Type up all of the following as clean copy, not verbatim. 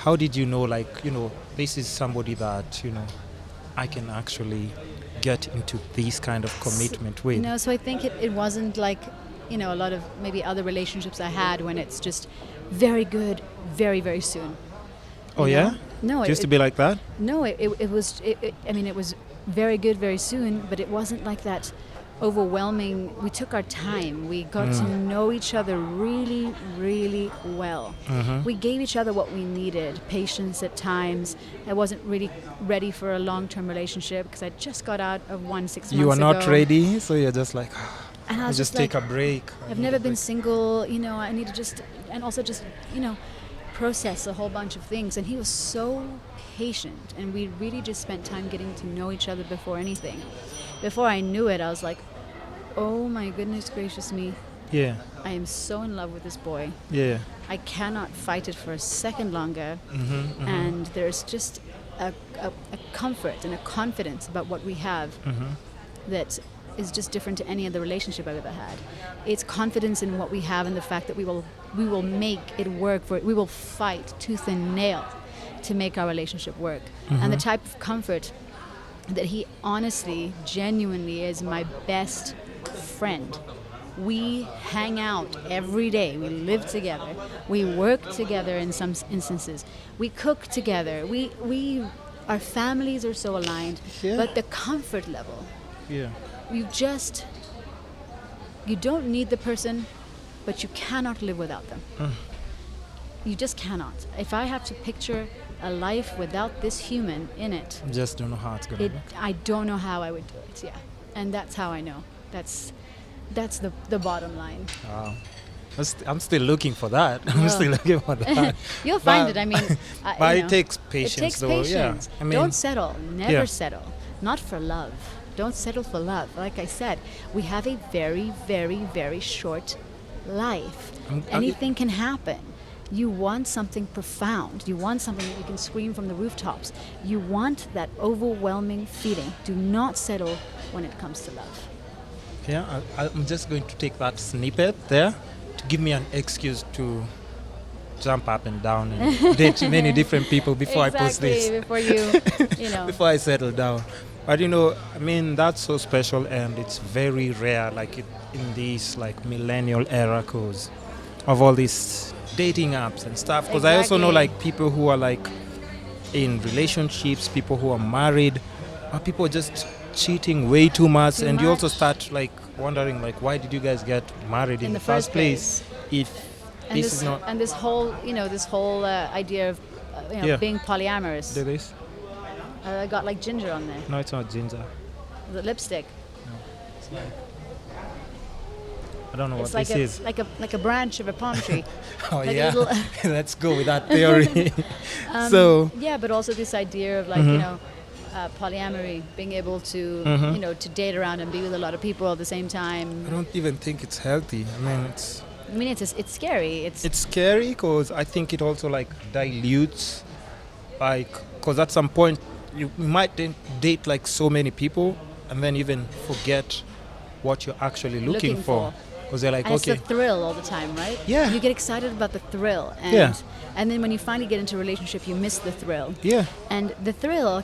how did you know, like, this is somebody that, I can actually get into this kind of commitment with? So I think it wasn't like, a lot of maybe other relationships I had when it's just very good, very, very soon. Oh, yeah? No. It used to be like that? No, it was very good, very soon, but it wasn't like that overwhelming. We took our time. We got to know each other really, really well. Mm-hmm. We gave each other what we needed, patience at times. I wasn't really ready for a long-term relationship because I just got out of one 6 months ago. You were not ready, so you're just like, and I was just like, take a break. I've never been single, I need to just, and also just, process a whole bunch of things. And he was so patient, and we really just spent time getting to know each other before anything. Before I knew it, I was like, oh my goodness gracious me. Yeah. I am so in love with this boy. Yeah. I cannot fight it for a second longer. Mm-hmm, mm-hmm. And there's just a comfort and a confidence about what we have that is just different to any other relationship I've ever had. It's confidence in what we have and the fact that we will make it work for it. We will fight tooth and nail to make our relationship work. And the type of comfort that he honestly, genuinely is my best friend. We hang out every day. We live together. We work together in some instances. We cook together. Our families are so aligned. Yeah. But the comfort level, Yeah. you don't need the person, but you cannot live without them. You just cannot. If I have to picture a life without this human in it, Just don't know how it's going to work. I don't know how I would do it, yeah. And that's how I know. That's the bottom line. Wow. I'm still looking for that. I'm still looking for that. You'll find it. I mean, but it takes patience, it takes though. patience. Yeah. I mean, don't settle. Never yeah. settle. Not for love. Don't settle for love. Like I said, we have a very, very, very short life. Anything can happen. You want something profound. You want something that you can scream from the rooftops. You want that overwhelming feeling. Do not settle when it comes to love. Yeah, I'm just going to take that snippet there to give me an excuse to jump up and down and date many different people before I post this. Before you know. Before I settle down. But I mean, that's so special, and it's very rare, like in this like millennial era, cause of all these dating apps and stuff. Because I also know like people who are like in relationships, people who are married, or people just cheating way too much, and you also start like wondering like, why did you guys get married in the first place if this is not? And this whole idea of being polyamorous. Do this? I got like ginger on there. No, it's not ginger. Is it lipstick? No, it's like, I don't know it's what like this is. Like a branch of a palm tree. Oh like yeah, let's go with that theory. So yeah, but also this idea of like polyamory, being able to to date around and be with a lot of people at the same time. I don't even think it's healthy. I mean, it's scary. It's scary because I think it also like dilutes, like, because at some point you might date like so many people and then even forget what you're actually looking for. Because they're like, and okay. It's the thrill all the time, right? Yeah. You get excited about the thrill. And yeah. And then when you finally get into a relationship, you miss the thrill. Yeah. And the thrill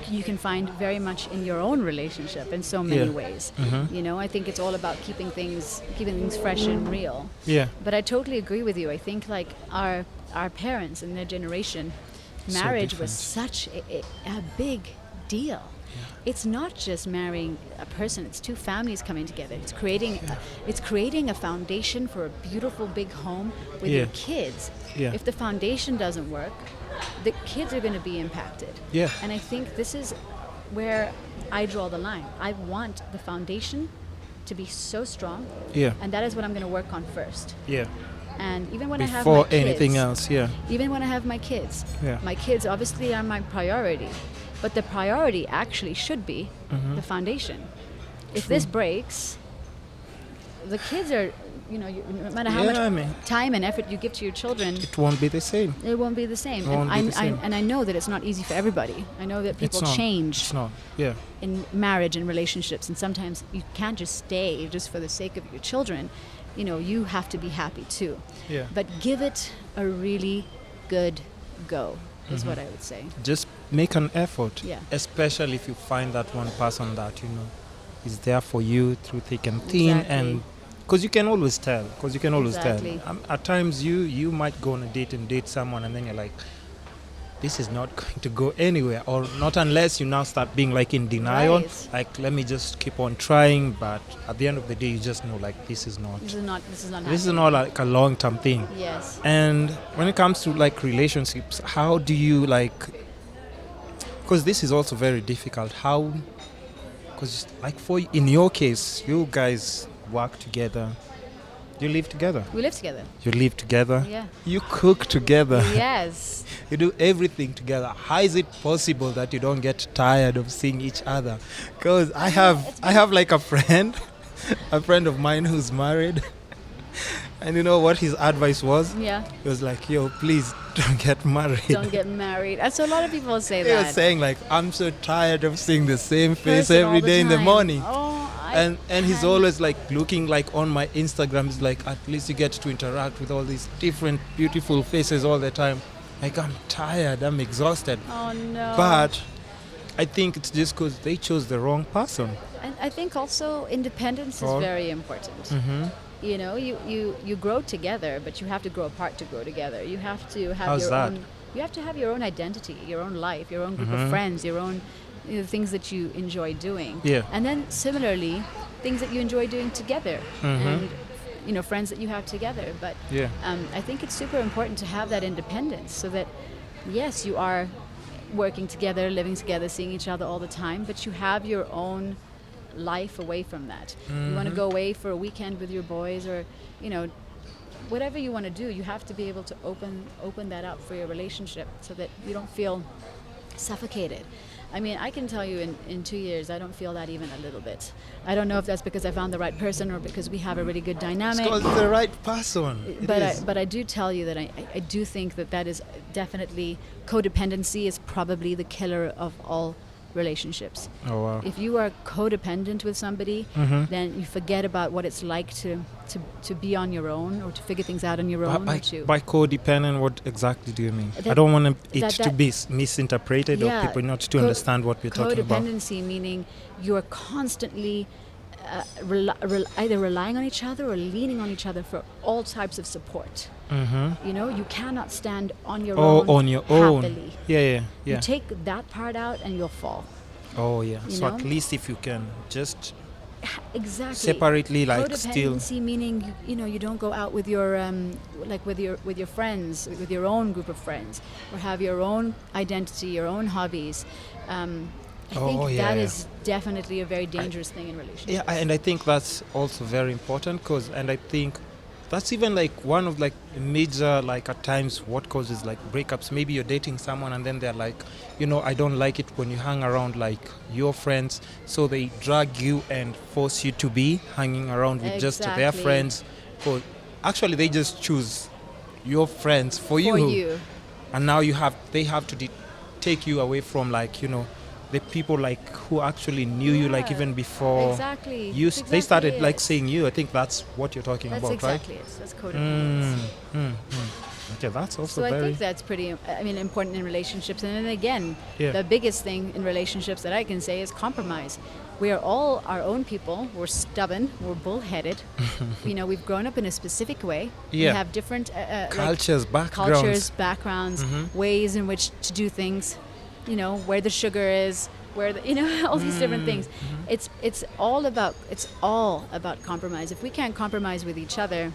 you can find very much in your own relationship in so many ways. Mm-hmm. I think it's all about keeping things fresh and real. Yeah. But I totally agree with you. I think like our parents and their generation, marriage was such a big deal. It's not just marrying a person, it's two families coming together. It's creating a foundation for a beautiful big home with your kids. Yeah. If the foundation doesn't work, the kids are going to be impacted. Yeah. And I think this is where I draw the line. I want the foundation to be so strong. Yeah. And that is what I'm going to work on first. Yeah. And even when I have before my kids, anything else, yeah. Even when I have my kids, yeah. My kids obviously are my priority. But the priority actually should be the foundation. If this breaks, the kids are, no matter how much time and effort you give to your children, it won't be the same. It won't be the same. And I know that it's not easy for everybody. I know that people change it's not. Yeah. in marriage and relationships, and sometimes you can't just stay just for the sake of your children. You have to be happy too. Yeah. But give it a really good go, is what I would say. Just make an effort, Yeah. especially if you find that one person that is there for you through thick and thin. Exactly. And because you can always tell, Exactly. At times you might go on a date and date someone, and then you're like, this is not going to go anywhere, or not unless you now start being like in denial. Right. Like, let me just keep on trying, but at the end of the day, you just know, like, this is not like a long-term thing. Yes. And when it comes to like relationships, how do you like, because this is also very difficult, because like in your case, you guys work together, you live together, We live together. you live together, Yeah. you cook together, Yes. you do everything together. How is it possible that you don't get tired of seeing each other? Because I have like a friend of mine who's married, and you know what his advice was? Yeah. He was like, yo, please don't get married. Don't get married. And so a lot of people say He that. was saying like, I'm so tired of seeing the same face Person all every the day in the time. morning. Oh, And he's always like looking like on my Instagram. He's like, at least you get to interact with all these different beautiful faces all the time. Like, I'm tired, I'm exhausted. Oh no. But I think it's just because they chose the wrong person. And I think also independence is Or- very important. Mm-hmm. You know, you grow together, but you have to grow apart to grow together. You have to have How's your that? own. You have to have your own identity, your own life, your own group Mhm. of friends, your own things that you enjoy doing. Yeah. And then similarly, things that you enjoy doing together, Mhm. and friends that you have together. But Yeah. I think it's super important to have that independence, so that yes, you are working together, living together, seeing each other all the time, but you have your own life away from that. You want to go away for a weekend with your boys, or whatever you want to do, you have to be able to open that up for your relationship, so that you don't feel suffocated. I mean, I can tell you in 2 years, I don't feel that even a little bit. I don't know if that's because I found the right person or because we have a really good dynamic. Because it's the right person. It is. But I do tell you that I do think that is definitely, codependency is probably the killer of all relationships. Oh, wow. If you are codependent with somebody, Mhm. then you forget about what it's like to be on your own, or to figure things out on your own. By codependent, what exactly do you mean? I That- don't want it that- to be misinterpreted, or Yeah, people not to understand what we're talking about. Codependency meaning you are constantly either relying on each other or leaning on each other for all types of support. Mm-hmm. You cannot stand on your Oh, own on your own. happily. Yeah. You take that part out and you'll fall. Oh, yeah. you So at know? least if you can just Exactly. separately, like, still. Codependency meaning you don't go out with your with your friends, with your own group of friends, or have your own identity, your own hobbies. I think that is definitely a very dangerous thing in relationships. Yeah, and I think that's also very important, and I think that's even like one of like major, like at times what causes like breakups. Maybe you're dating someone and then they're like, I don't like it when you hang around like your friends, so they drag you and force you to be hanging around with just their Exactly. friends. Actually, they just choose your friends for you, and now they have to take you away from like the people like who actually knew you, like even before Exactly. you That's they started exactly like it. seeing you. I think that's what you're talking That's about, exactly right? it. That's codependency. Okay, that's also So I very think that's pretty, important in relationships. And then again, Yeah. the biggest thing in relationships that I can say is compromise. We are all our own people. We're stubborn. We're bullheaded. We've grown up in a specific way. We Yeah. have different cultures, backgrounds. cultures, backgrounds, ways in which to do things. Where the sugar is, where all these different things. It's all about compromise. If we can't compromise with each other,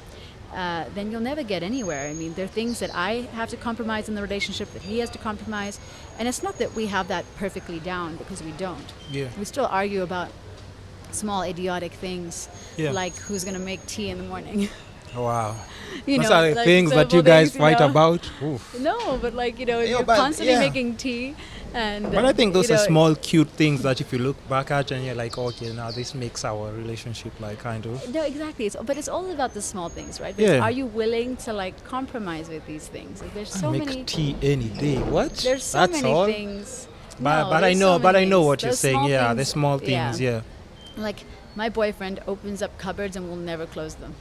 then you'll never get anywhere. I mean, there are things that I have to compromise in the relationship, that he has to compromise, and it's not that we have that perfectly down, because we don't. Yeah. We still argue about small idiotic things, Yeah. like who's going to make tea in the morning. Wow. You Those know, are the like things that simple you guys things, fight about. Oof. No, but you're but constantly yeah. making tea, and But I think those are small, cute things that if you look back at and you're like, okay, now this makes our relationship like kind of. No, exactly. But it's all about the small things, right? Yeah. Are you willing to compromise with these things? There's so make many. tea any day. What? There's so That's many all? things. But No, I there's know, so but I many know things. what you're Those saying. small Yeah, the things, small things. Yeah. Like my boyfriend opens up cupboards and will never close them.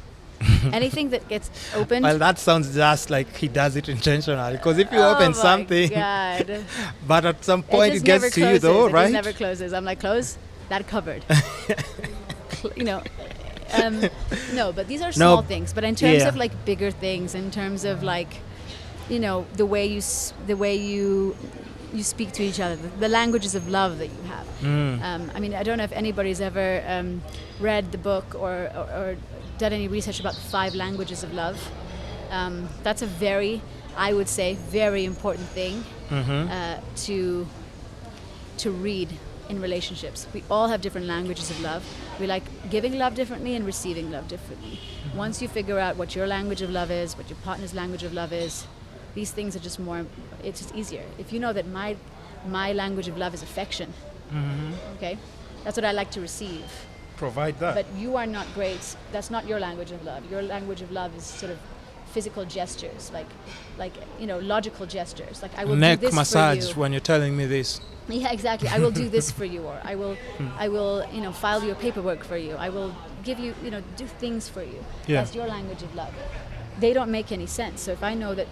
Anything that gets opened. Well, that sounds just like he does it intentionally. Because if you Oh open my something, God. but at some point it just never gets to you closes. though, It right? just never closes. I'm like, close that cupboard. You know. No, but these are small things. But in terms of like bigger things, in terms of like, you know, the way you speak to each other, the languages of love that you have. I mean, I don't know if anybody's ever read the book or done any research about the 5 languages of love. That's a very, I would say, very important thing to read in relationships. We all have different languages of love. We like giving love differently and receiving love differently. Once you figure out what your language of love is, what your partner's language of love is, these things are just more, it's just easier. If you know that my language of love is affection, okay, that's what I like to receive. Provide that. But you are not great, that's not your language of love. Your language of love is sort of physical gestures, like you know, logical gestures. Like I will neck do this massage for you. when you're telling me this. Yeah, exactly. I will do this for you, or I will, you know, file your paperwork for you. I will give you, you know, do things for you. Yeah. That's your language of love. They don't make any sense. So if I know that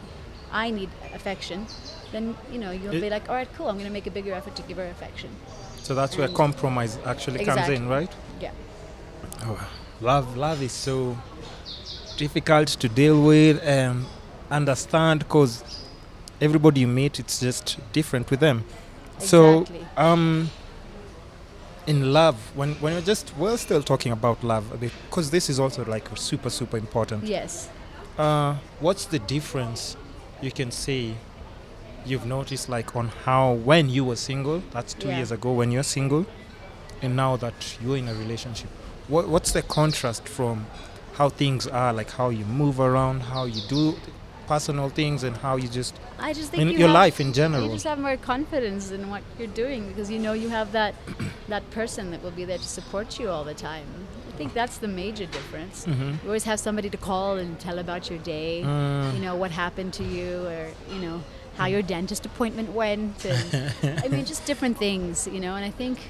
I need affection, then, you know, you'll be like, all right, cool, I'm going to make a bigger effort to give her affection. So that's where compromise actually comes in, right? Yeah. Oh, love is so difficult to deal with and understand, because everybody you meet, it's just different with them. Exactly. So, in love, when we're still talking about love a bit, because this is also like super, super important. Yes. What's the difference you can say you've noticed, like on how when you were single, that's 2 years ago when you're single, and now that you're in a relationship, what's the contrast from how things are, like how you move around, how you do personal things, and how you I just think in you your have, life in general? You just have more confidence in what you're doing because you know you have that person that will be there to support you all the time. I think that's the major difference. You always have somebody to call and tell about your day, you know, what happened to you, or, you know, how your dentist appointment went. And, I mean, just different things, you know, and I think,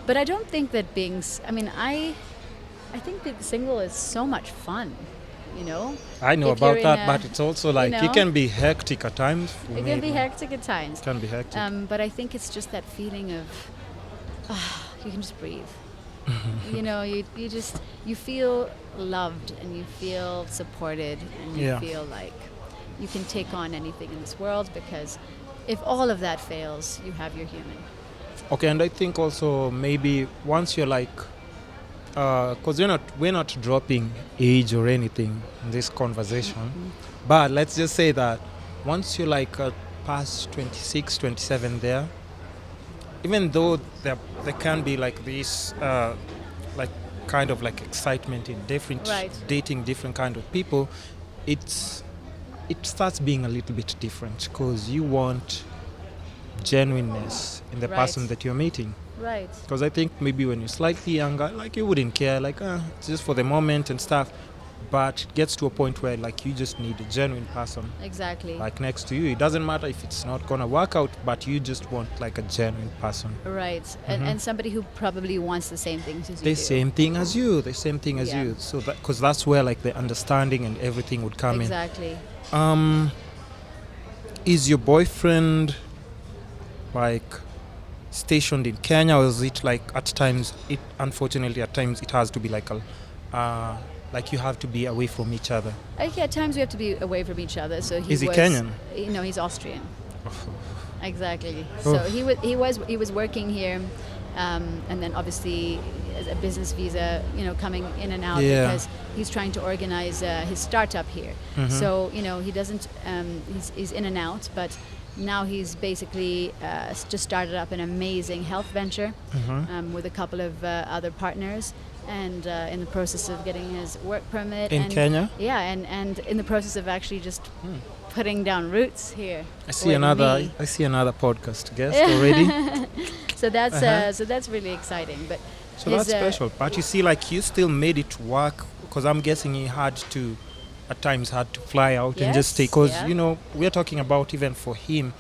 but I don't think that I think being single is so much fun, you know. I know If you're about that, in but it's also like, you know, it can be hectic at times. It can be hectic at times. It can be hectic. But I think it's just that feeling of, you can just breathe. You know, you feel loved and you feel supported and you feel like you can take on anything in this world, because if all of that fails, you have your human. Okay, and I think also maybe once you're like, because we're not dropping age or anything in this conversation, but let's just say that once you're like past 26, 27 there, even though there can be like this like kind of like excitement in different dating different kind of people, it starts being a little bit different, because you want genuineness in the person that you're meeting. Right. Because I think maybe when you're slightly younger, like you wouldn't care, like it's just for the moment and stuff. But it gets to a point where like you just need a genuine person. Exactly. Like next to you. It doesn't matter if it's not gonna work out, but you just want like a genuine person. Right. And somebody who probably wants the same things as you do. The same thing as you. So that, because that's where like the understanding and everything would come in. Exactly. Is your boyfriend like stationed in Kenya, or is it like at times unfortunately at times it has to be like like you have to be away from each other? At times we have to be away from each other. So is he Kenyan? No, he's Austrian. Exactly. So he was working here, and then obviously as a business visa, you know, coming in and out because he's trying to organize his startup here. So you know, he doesn't he's in and out, but now he's basically just started up an amazing health venture with a couple of other partners, and in the process of getting his work permit in Kenya. Yeah, and in the process of actually just putting down roots here. I see another podcast guest already. So that's really exciting. But so that's special. But you see, like you still made it work, because I'm guessing he at times had to fly out and just stay, because you know, we're talking about even for him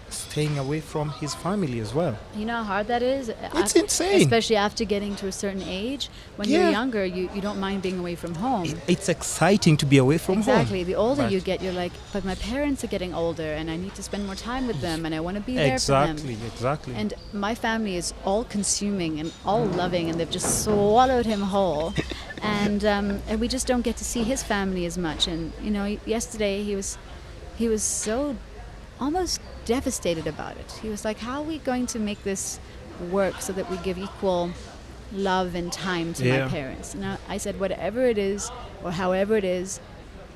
staying away from his family as well. You know how hard that is? It's insane. Especially after getting to a certain age. When Yeah. you're younger, you don't mind being away from home. It's exciting to be away from Exactly. home. The older But- you get, you're like, but my parents are getting older and I need to spend more time with them and I want to be there for them. Exactly. And my family is all consuming and all loving, and they've just swallowed him whole. And we just don't get to see his family as much. And you know, yesterday he was so almost devastated about it. He was like, "How are we going to make this work so that we give equal love and time to Yeah. my parents?" And I said, whatever it is, or however it is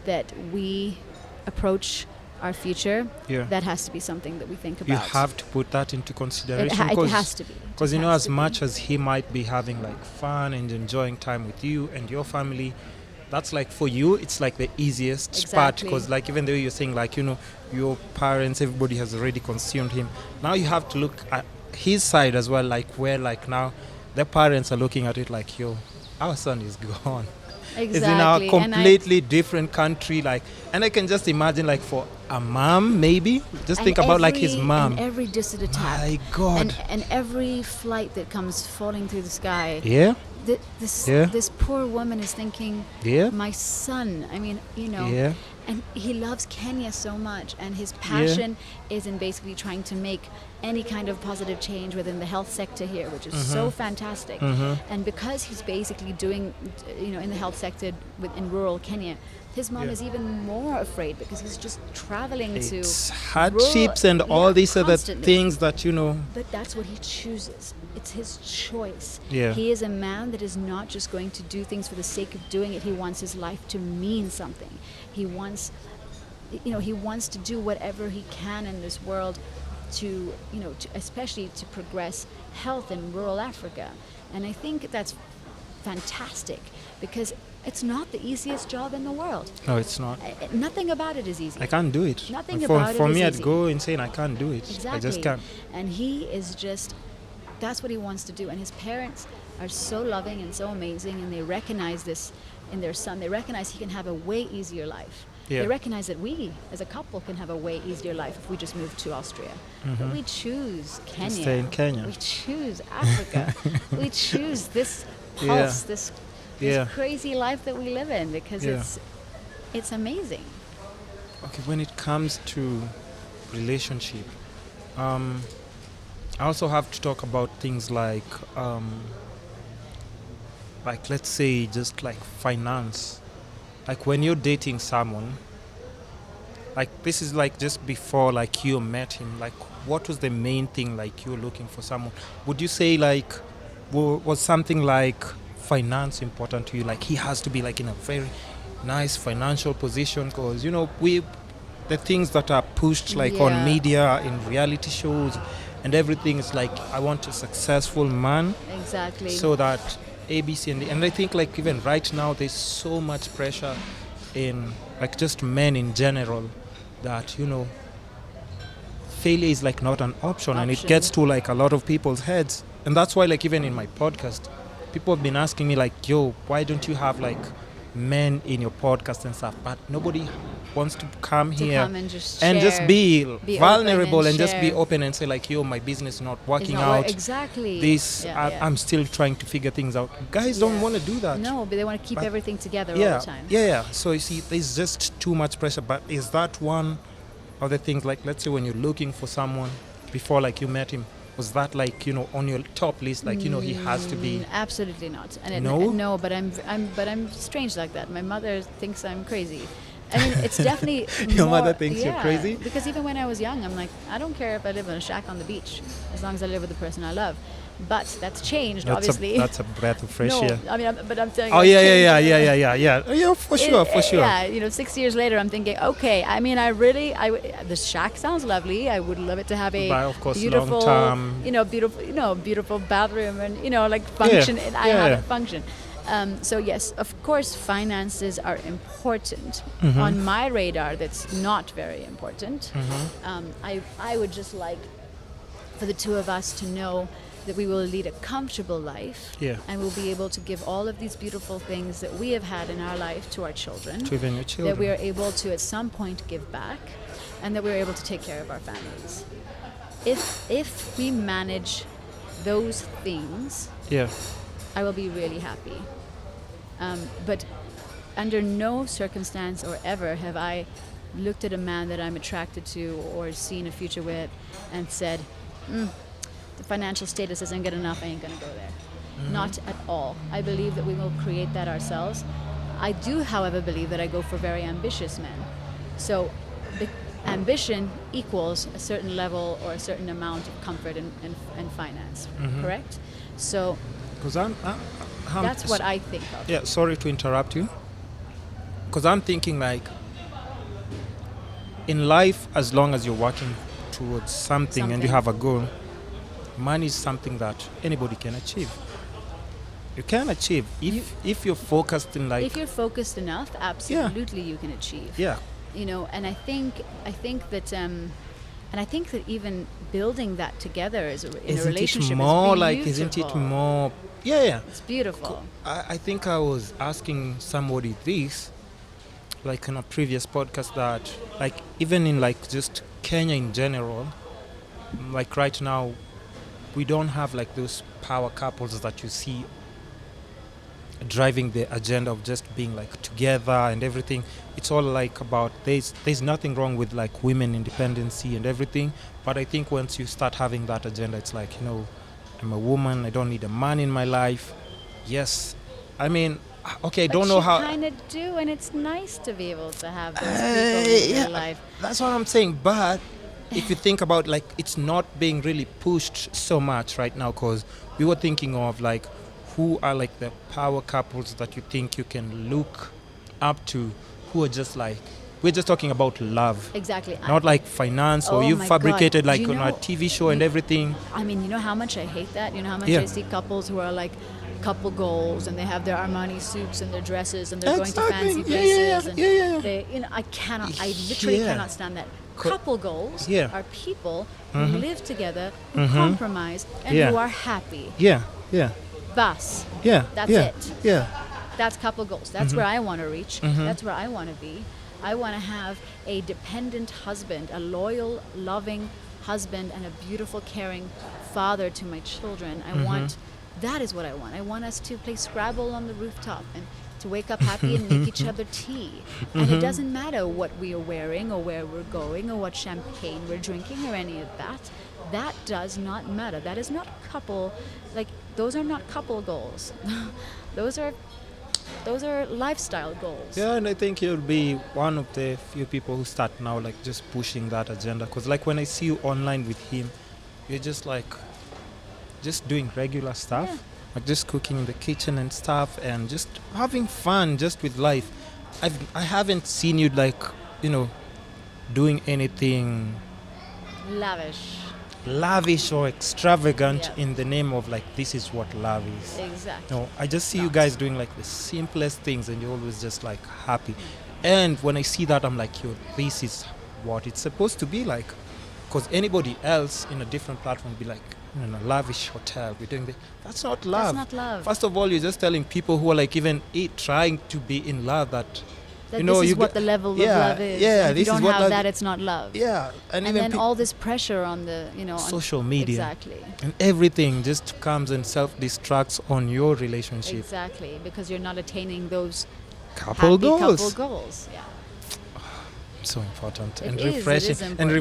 that we approach our future, Yeah. that has to be something that we think about. You have to put that into consideration. It has to be. Because, you It know, has as to be. much as he might be having like fun and enjoying time with you and your family, that's like for you, it's like the easiest part. Exactly. Because, like, even though you're saying, like, you know, your parents, everybody has already consumed him. Now you have to look at his side as well, like, where, like, now the parents are looking at it like, yo, our son is gone. Exactly. Is in a And completely different country, like, and I can just imagine, like, for a mom, maybe just think about like his mom. And every distant attack. My God. And every flight that comes falling through the sky. Yeah. Yeah. This poor woman is thinking, Yeah. my son. I mean, you know. Yeah. And he loves Kenya so much, and his passion is in basically trying to make any kind of positive change within the health sector here, which is so fantastic. And because he's basically doing, you know, in the health sector in rural Kenya, his mom Yeah. is even more afraid because he's just traveling It's to hardships rural- and all these other constantly. things that, you know. But that's what he chooses. It's his choice. Yeah. He is a man that is not just going to do things for the sake of doing it. He wants his life to mean something. He wants, you know, he wants to do whatever he can in this world to, you know, especially to progress health in rural Africa. And I think that's fantastic because it's not the easiest job in the world. No, it's not. Nothing about it is easy. I can't do it. Nothing for, about it For is me, easy. I'd go insane. I can't do it. Exactly. I just can't. And he is just, that's what he wants to do. And his parents are so loving and so amazing, and they recognize this in their son. They recognize he can have a way easier life. Yeah. They recognize that we, as a couple, can have a way easier life if we just move to Austria. But we choose Kenya. stay in Kenya. We choose Africa. We choose this Yeah. pulse, this Yeah. crazy life that we live in because Yeah. it's amazing. Okay, when it comes to relationship, I also have to talk about things like let's say just like finance. Like when you're dating someone, like this is like just before like you met him, like what was the main thing like you're looking for someone? Would you say like was something like finance important to you? Like he has to be like in a very nice financial position, because you know the things that are pushed like on Yeah. media, in reality shows and everything is like, I want a successful man Exactly. so that ABC and I think like even right now there's so much pressure in like just men in general that, you know, failure is like not an option and it gets to like a lot of people's heads. And that's why like even in my podcast people have been asking me like, yo, why don't you have like men in your podcast and stuff? But nobody wants to come to here come and just and share, just be vulnerable open and just be share. open and say like, yo, my business is not It's working not out. exactly. This Yeah, yeah. I'm still trying to figure things out. Guys don't Yeah. want to do that. No, but they want to keep But- everything together yeah, all the time. yeah. So you see, there's just too much pressure. But is that one of the things? Like, let's say when you're looking for someone before, like you met him, was that like, you know, on your top list? Like, you know, he has to be. Absolutely not. And No? no, but I'm strange like that. My mother thinks I'm crazy. I mean, it's definitely Your more- mother thinks you're yeah, crazy? Because even when I was young, I'm like, I don't care if I live in a shack on the beach, as long as I live with the person I love. But that's changed, obviously. That's a breath of fresh no, air. I mean, but I'm telling Oh you. yeah, it's yeah, changed. yeah, yeah, for sure. Yeah, you know, 6 years later, I'm thinking, okay. I mean, the shack sounds lovely. I would love it to have a But of course, beautiful, long-term. beautiful bathroom and like function. Yeah, And I yeah. have it function. So yes, of course, finances are important. Mm-hmm. On my radar, that's not very important. Mm-hmm. I would just like for the two of us to know that we will lead a comfortable life, Yeah. and we'll be able to give all of these beautiful things that we have had in our life to our children, To even your children. that we are able to at some point give back, and that we're able to take care of our families. If we manage those things, Yeah. I will be really happy. But under no circumstance or ever have I looked at a man that I'm attracted to or seen a future with and said, the financial status isn't good enough, I ain't gonna go there. Not at all. I believe that we will create that ourselves. I do, however, believe that I go for very ambitious men. So the ambition equals a certain level or a certain amount of comfort and finance, correct? So Because that's what I think of. Yeah, sorry to interrupt you. Because I'm thinking like, in life, as long as you're working towards something and you have a goal, money is something that anybody can achieve. You can achieve if you're focused in like. If you're focused enough, absolutely you can achieve. Yeah. You know, and I think that even building that together in a relationship it more is like? beautiful. Isn't it more? Yeah. It's beautiful. I think I was asking somebody this, like in a previous podcast, that like even in like just Kenya in general, like right now, we don't have like those power couples that you see driving the agenda of just being like together and everything. It's all like about there's nothing wrong with like women independency and everything, but I think once you start having that agenda, it's like, you know, I'm a woman, I don't need a man in my life. Yes, I mean, okay, I don't know how. You kind of do, and it's nice to be able to have those people in your life. That's what I'm saying. But if you think about like, it's not being really pushed so much right now, because we were thinking of like, who are like the power couples that you think you can look up to, who are just like, we're just talking about love. Exactly. Not like finance or Oh you my fabricated God. like You on a know- TV show and everything. I mean, you know how much I hate that? You know how much Yeah. I see couples who are like couple goals and they have their Armani suits and their dresses and they're going to fancy Exactly. places and Yeah. they, you know, I literally Yeah. cannot stand that. Couple goals Yeah. are people who live together, who compromise, and Yeah. who are happy. Yeah. Bus. Yeah. That's yeah. it. Yeah. That's couple goals. That's where I want to reach. That's where I want to be. I want to have a dependent husband, a loyal, loving husband, and a beautiful, caring father to my children. That is what I want. I want us to play Scrabble on the rooftop and to wake up happy and make each other tea. And it doesn't matter what we are wearing or where we're going or what champagne we're drinking or any of that. That does not matter. That is not couple, like, those are not couple goals. Those are lifestyle goals. Yeah, and I think you'll be one of the few people who start now like just pushing that agenda. Because like when I see you online with him, you're just like, just doing regular stuff. Yeah. Like just cooking in the kitchen and stuff and just having fun just with life. I haven't seen you like, you know, doing anything lavish or extravagant Yeah. in the name of like, this is what love is. Exactly. No, I just see you guys doing like the simplest things and you're always just like happy. And when I see that, I'm like, yo, this is what it's supposed to be like. Because anybody else in a different platform would be like, in a lavish hotel, we're doing this. That's not love. That's not love. First of all, you're just telling people who are like even trying to be in love that, That you know, this is you what get- the level yeah, of love is. yeah, And if this you is don't what have love- that, it's not love. yeah. And And even then all this pressure on the, on social media. Exactly. And everything just comes and self-destructs on your relationship. Exactly, because you're not attaining those Couple happy goals. couple goals. Yeah. So important It and is refreshing and important.